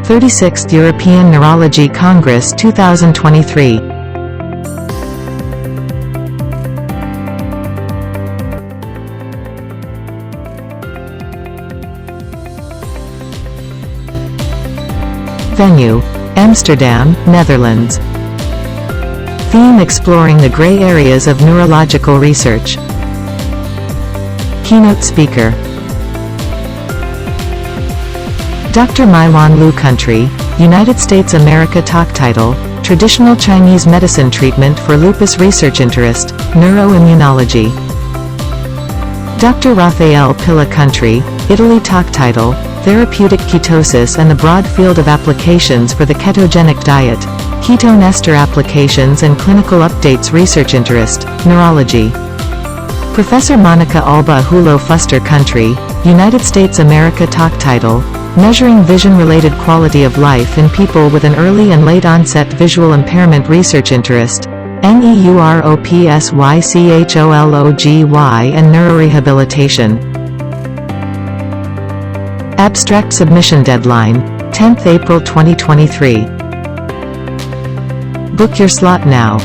36th European Neurology Congress 2023. Venue: Amsterdam, Netherlands. Theme: exploring the gray areas of neurological research. Keynote speaker: Dr. Maiwan Lu. Country: United States America. Talk title: Traditional Chinese Medicine Treatment for Lupus Research Interest, Neuroimmunology. Dr. Rafael Pilla. Country: Italy. Talk title: Therapeutic Ketosis and the Broad Field of Applications for the Ketogenic Diet, Ketone Ester Applications and Clinical Updates. Research Interest, Neurology. Professor Monica Alba Hulo. Fuster. Country: United States America. Talk title: Measuring Vision-Related Quality of Life in People with an Early and Late-Onset Visual Impairment. Research Interest, NEUROPSYCHOLOGY and Neurorehabilitation. Abstract submission deadline: 10th April 2023. Book your slot now.